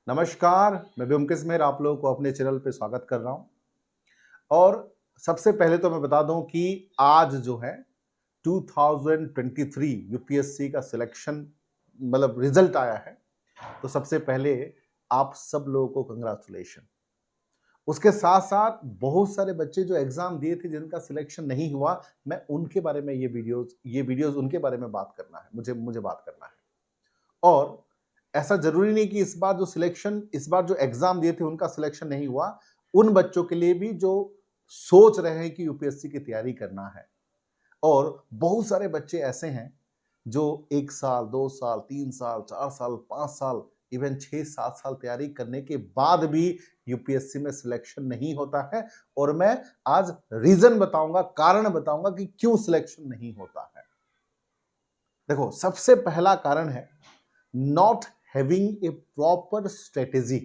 नमस्कार, मैं ब्योमकेश मेहर आप लोगों को अपने चैनल पे स्वागत कर रहा हूं। और सबसे पहले तो मैं बता दूं कि आज जो है 2023 यूपीएससी का सिलेक्शन मतलब रिजल्ट आया है। तो सबसे पहले आप सब लोगों को कंग्रेचुलेशन। उसके साथ साथ बहुत सारे बच्चे जो एग्जाम दिए थे जिनका सिलेक्शन नहीं हुआ, मैं उनके बारे में ये वीडियोस उनके बारे में बात करना है, मुझे बात करना है। और ऐसा जरूरी नहीं कि इस बार जो एग्जाम दिए थे उनका सिलेक्शन नहीं हुआ, उन बच्चों के लिए भी जो सोच रहे हैं कि यूपीएससी की तैयारी करना है। और बहुत सारे बच्चे ऐसे हैं जो 1 साल 2 साल 3 साल 4 साल 5 साल इवन 6 7 साल तैयारी करने के बाद भी यूपीएससी में सिलेक्शन नहीं होता है। और मैं आज रीजन बताऊंगा, कारण बताऊंगा कि क्यों सिलेक्शन नहीं होता है। देखो, सबसे पहला कारण है not having a proper strategy.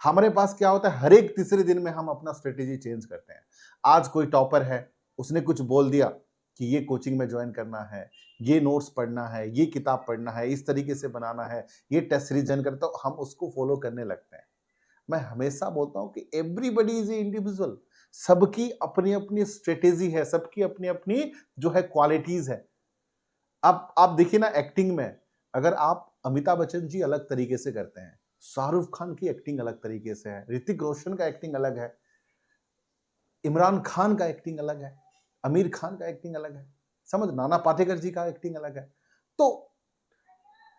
हमारे पास क्या होता है, हर एक तीसरे दिन में हम अपना स्ट्रेटेजी चेंज करते हैं। आज कोई टॉपर है, उसने कुछ बोल दिया कि ये कोचिंग में ज्वाइन करना है, ये नोट्स पढ़ना है, ये किताब पढ़ना है, इस तरीके से बनाना है, ये टेस्ट सीरीज ज्वाइन करता हूं, हम उसको फॉलो करने लगते हैं। मैं हमेशा बोलता हूं कि एवरीबडी इज इंडिविजुअल। सबकी अपनी अपनी स्ट्रेटेजी है, सबकी अपनी अपनी जो है क्वालिटीज है। अब आप देखिए ना, एक्टिंग में अगर आप अमिताभ बच्चन जी अलग तरीके से करते हैं, शाहरुख खान की एक्टिंग अलग तरीके से है, ऋतिक रोशन का एक्टिंग अलग है, इमरान खान का एक्टिंग अलग है, आमिर खान का एक्टिंग अलग है, समझ, नाना पाटेकर जी का एक्टिंग अलग है। तो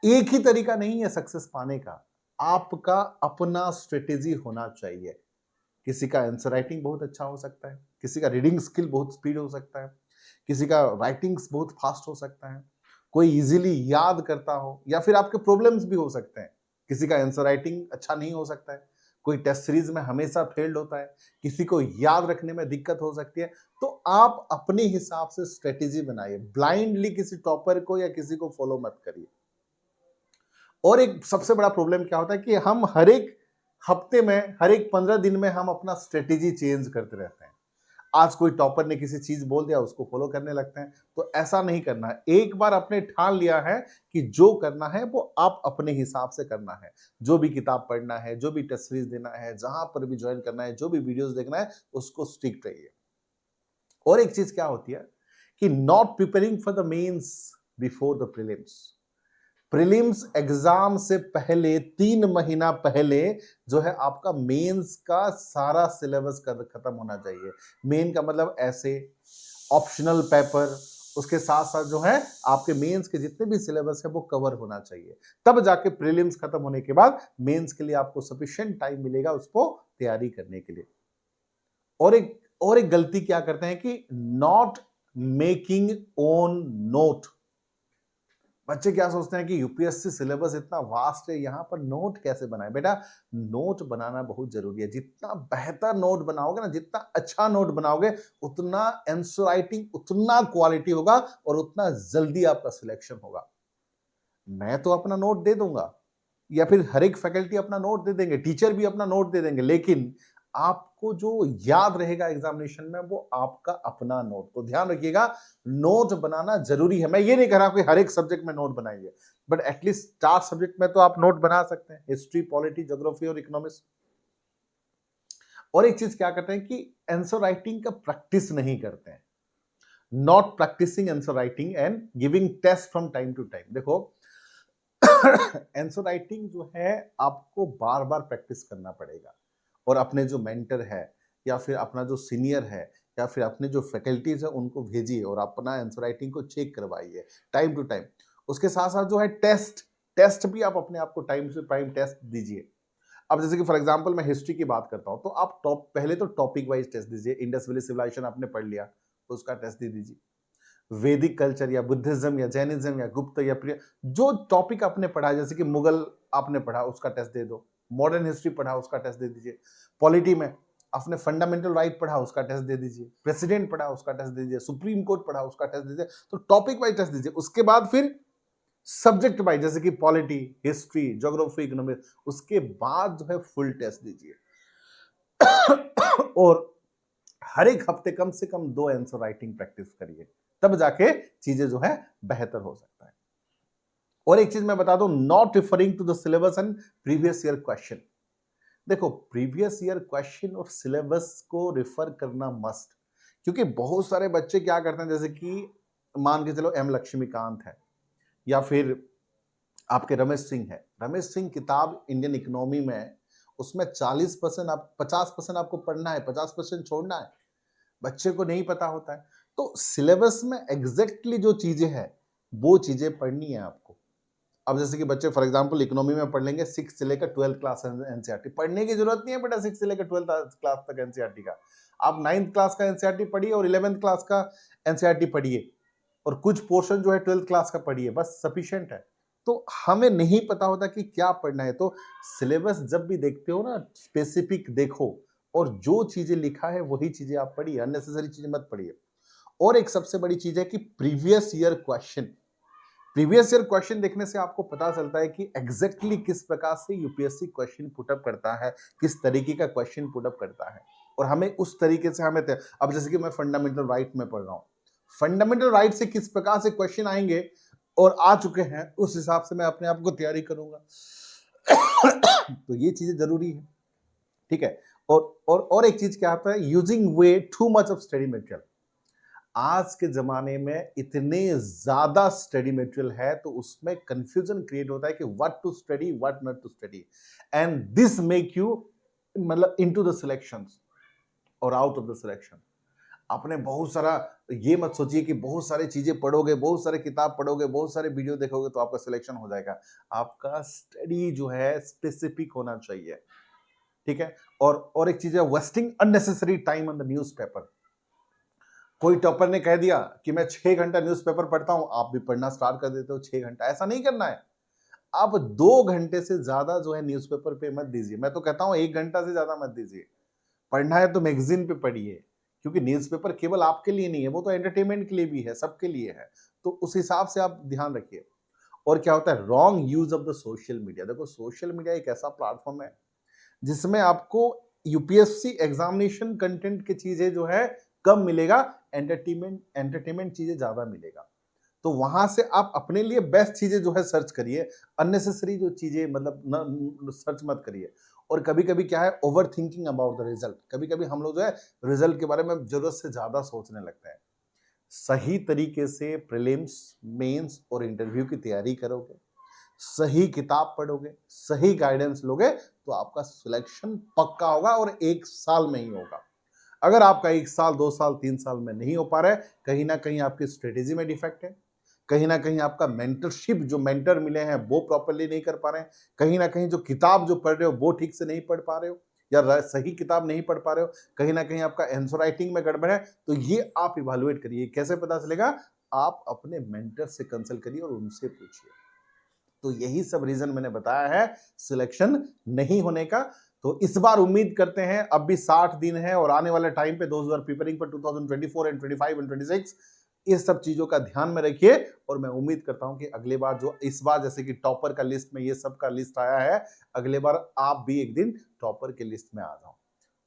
एक ही तरीका नहीं है सक्सेस पाने का, आपका अपना स्ट्रेटेजी होना चाहिए। किसी का आंसर राइटिंग बहुत अच्छा हो सकता है, किसी का रीडिंग स्किल बहुत स्पीड हो सकता है, किसी का राइटिंग्स बहुत फास्ट हो सकता है, कोई इजीली याद करता हो, या फिर आपके प्रॉब्लम्स भी हो सकते हैं। किसी का आंसर राइटिंग अच्छा नहीं हो सकता है, कोई टेस्ट सीरीज में हमेशा फेल्ड होता है, किसी को याद रखने में दिक्कत हो सकती है। तो आप अपने हिसाब से स्ट्रेटेजी बनाइए, ब्लाइंडली किसी टॉपर को या किसी को फॉलो मत करिए। और एक सबसे बड़ा प्रॉब्लम क्या होता है कि हम हर एक हफ्ते में, हर एक 15 दिन में हम अपना स्ट्रेटेजी चेंज करते रहते हैं। आज कोई टॉपर ने किसी चीज बोल दिया, उसको फॉलो करने लगते हैं। तो ऐसा नहीं करना है। एक बार आपने ठान लिया है कि जो करना है वो आप अपने हिसाब से करना है। जो भी किताब पढ़ना है, जो भी टेस्ट सीरीज देना है, जहां पर भी ज्वाइन करना है, जो भी वीडियोस देखना है, उसको स्टिक रहिए। और एक चीज क्या होती है कि not preparing for the mains before the prelims. Prelims exam से पहले 3 महीना पहले जो है आपका मेंस का सारा सिलेबस खत्म होना चाहिए। मेन का मतलब ऐसे ऑप्शनल पेपर, उसके साथ साथ जो है आपके मेंस के जितने भी सिलेबस है वो कवर होना चाहिए। तब जाके प्रीलिम्स खत्म होने के बाद मेंस के लिए आपको सफिशिएंट टाइम मिलेगा उसको तैयारी करने के लिए। और एक गलती क्या करते हैं कि नॉट मेकिंग ओन नोट। बच्चे क्या सोचते हैं कि यूपीएससी सिलेबस इतना वास्ट है, यहां पर नोट कैसे बनाए। बेटा, नोट बनाना बहुत जरूरी है। जितना बेहतर नोट बनाओगे ना, जितना अच्छा नोट बनाओगे, उतना आंसर राइटिंग उतना क्वालिटी होगा और उतना जल्दी आपका सिलेक्शन होगा। मैं तो अपना नोट दे दूंगा, या फिर हर एक फैकल्टी अपना नोट दे देंगे, टीचर भी अपना नोट दे देंगे, लेकिन आपको जो याद रहेगा एग्जामिनेशन में वो आपका अपना नोट। तो ध्यान रखिएगा, नोट बनाना जरूरी है। मैं ये नहीं कह रहा कि हर एक सब्जेक्ट में नोट बनाइए, बट एटलीस्ट 4 सब्जेक्ट में तो आप नोट बना सकते हैं, हिस्ट्री, पॉलिटी, ज्योग्राफी और इकोनॉमिक्स। और एक चीज क्या करते हैं कि आंसर राइटिंग का प्रैक्टिस नहीं करते हैं। Not practicing answer writing and giving test from time to time. देखो, आंसर राइटिंग जो है आपको बार बार प्रैक्टिस करना पड़ेगा। और अपने जो मेंटर है, या फिर अपना जो सीनियर है, या फिर अपने जो फैकल्टीज है, उनको भेजिए और अपना आंसर राइटिंग को चेक करवाइए टाइम टू टाइम। उसके साथ साथ जो है टेस्ट टेस्ट भी आप अपने आप को टाइम से टाइम टेस्ट दीजिए। अब जैसे कि फॉर एग्जांपल मैं हिस्ट्री की बात करता हूं, तो आप पहले तो टॉपिक वाइज टेस्ट दीजिए। इंडस वैली सिविलाइजेशन आपने पढ़ लिया, तो उसका टेस्ट दे दीजिए। वैदिक कल्चर या बुद्धिज्म या जैनिज्म या गुप्त या प्रिय, जो टॉपिक आपने पढ़ा, जैसे कि मुगल आपने पढ़ा, उसका टेस्ट दे दो। मॉडर्न हिस्ट्री पढ़ा, उसका टेस्ट दे दीजिए। पॉलिटी में आपने फंडामेंटल राइट पढ़ा, उसका टेस्ट दे दीजिए। प्रेसिडेंट पढ़ा, उसका टेस्ट दे दीजिए। सुप्रीम कोर्ट पढ़ा, उसका टेस्ट दीजिए। तो टॉपिक वाइज टेस्ट दीजिए। उसके बाद फिर सब्जेक्ट वाइज, जैसे कि पॉलिटी, हिस्ट्री, ज्योग्राफी, इकोनॉमिक्स, उसके बाद जो है फुल टेस्ट दीजिए। और हर एक हफ्ते कम से कम 2 आंसर राइटिंग प्रैक्टिस करिए, तब जाके चीजें जो है बेहतर हो सकता है। और एक चीज मैं बता दूं, not referring to the syllabus and previous year question. देखो, प्रीवियस ईयर क्वेश्चन और सिलेबस को रेफर करना मस्ट, क्योंकि बहुत सारे बच्चे क्या करते हैं, जैसे कि मान के चलो एम लक्ष्मीकांत है या फिर आपके रमेश सिंह है। रमेश सिंह किताब इंडियन इकोनॉमी में, उसमें 40% आप 50% आपको पढ़ना है, 50% छोड़ना है। बच्चे को नहीं पता होता है। तो सिलेबस में एग्जैक्टली जो चीजें हैं वो चीजें पढ़नी है आपको। अब जैसे कि बच्चे फॉर एग्जांपल इकोनॉमी में पढ़ लेंगे 6 से लेकर 12th क्लास एनसीईआरटी, पढ़ने की जरूरत नहीं है बेटा 6 से लेकर 12th क्लास तक एनसीईआरटी का। आप 9th क्लास का एनसीईआरटी पढ़िए और 11th क्लास का एनसीईआरटी पढ़िए और कुछ पोर्शन जो है 12th क्लास का पढ़िए, बस सफिशिएंट है। तो हमें नहीं पता होता कि क्या पढ़ना है, तो सिलेबस जब भी देखते हो ना, स्पेसिफिक देखो और जो चीजें लिखा है वही चीजें आप पढ़िए, अननेसेसरी चीजें मत पढ़िए। और एक सबसे बड़ी चीज है कि previous year question, previous year question देखने से आपको पता चलता है कि एग्जैक्टली किस प्रकार से यूपीएससी क्वेश्चन पुटअप करता है, किस तरीके का क्वेश्चन पुटअप करता है, और हमें उस तरीके से हमें अब जैसे कि मैं फंडामेंटल राइट में पढ़ रहा हूँ, फंडामेंटल राइट से किस प्रकार से क्वेश्चन आएंगे और आ चुके हैं, उस हिसाब से मैं अपने आप को तैयारी करूंगा। तो ये चीजें जरूरी है, ठीक है। और एक चीज क्या आता है, using way too much of study material. आज के जमाने में इतने ज्यादा स्टडी मटेरियल है तो उसमें कंफ्यूजन क्रिएट होता है कि what to study what not to study, and this make you मतलब इनटू द सिलेक्शंस और आउट ऑफ द सिलेक्शन। आपने बहुत सारा, ये मत सोचिए कि बहुत सारी चीजें पढ़ोगे, बहुत सारे किताब पढ़ोगे, बहुत सारे वीडियो देखोगे तो आपका सिलेक्शन हो जाएगा। आपका स्टडी जो है स्पेसिफिक होना चाहिए, ठीक है। और एक चीज है, wasting unnecessary time on the newspaper. कोई टॉपर ने कह दिया कि मैं 6 घंटा न्यूज़पेपर पढ़ता हूं, आप भी पढ़ना स्टार्ट कर देते हो 6 घंटा, ऐसा नहीं करना है। आप 2 घंटे से ज्यादा जो है न्यूज़पेपर पे मत दीजिए, मैं तो कहता हूं 1 घंटा से ज्यादा मत दीजिए। पढ़ना है तो मैगजीन पे पढ़िए, क्योंकि न्यूज़पेपर केवल आपके लिए नहीं है, वो तो एंटरटेनमेंट के लिए भी है, सबके लिए है। तो उस हिसाब से आप ध्यान रखिए। और क्या होता है, wrong use of the social media. देखो, सोशल मीडिया एक ऐसा प्लेटफॉर्म है जिसमें आपको यूपीएससी एग्जामिनेशन कंटेंट की चीजें जो है कम मिलेगा, एंटरटेनमेंट चीजें ज्यादा मिलेगा। तो वहां से आप अपने लिए बेस्ट चीजें जो है सर्च करिए, अननेसेसरी जो चीजें मतलब सर्च मत करिए। और कभी कभी क्या है, over thinking about the result, कभी कभी हम लोग जो है रिजल्ट के बारे में जरूरत से ज्यादा सोचने लगते हैं। सही तरीके से प्रीलिम्स, मेंस और इंटरव्यू की तैयारी करोगे, सही किताब पढ़ोगे, सही गाइडेंस लोगे, तो आपका सिलेक्शन पक्का होगा और 1 साल में ही होगा। अगर आपका 1 साल, 2 साल, 3 साल में नहीं हो पा रहा है, कहीं ना कहीं आपकी स्ट्रेटेजी में डिफेक्ट है, कहीं ना कहीं आपका मेंटरशिप, जो मेंटर मिले हैं वो प्रॉपरली नहीं कर पा रहे हैं, कहीं ना कहीं जो किताब जो पढ़ रहे हो वो ठीक से नहीं पढ़ पा रहे हो, या सही किताब नहीं पढ़ पा रहे हो, कहीं ना कहीं आपका आंसर राइटिंग में गड़बड़ है, तो ये आप इवैल्यूएट करिए। कैसे पता चलेगा, आप अपने मेंटर से कंसल्ट करिए और उनसे पूछिए। तो यही सब रीजन मैंने बताया है सिलेक्शन नहीं होने का। तो इस बार उम्मीद करते हैं, अब भी 60 दिन है और आने वाले टाइम पे दोस्त are preparing for 2024 and 25 and 26, इस सब चीजों का ध्यान में रखिए। और मैं उम्मीद करता हूं कि अगले बार, जो इस बार जैसे कि टॉपर का लिस्ट में ये सब का लिस्ट आया है, अगले बार आप भी एक दिन टॉपर के लिस्ट में आ जाओ।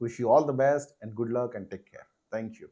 Wish you all the best and good luck and take care. Thank you.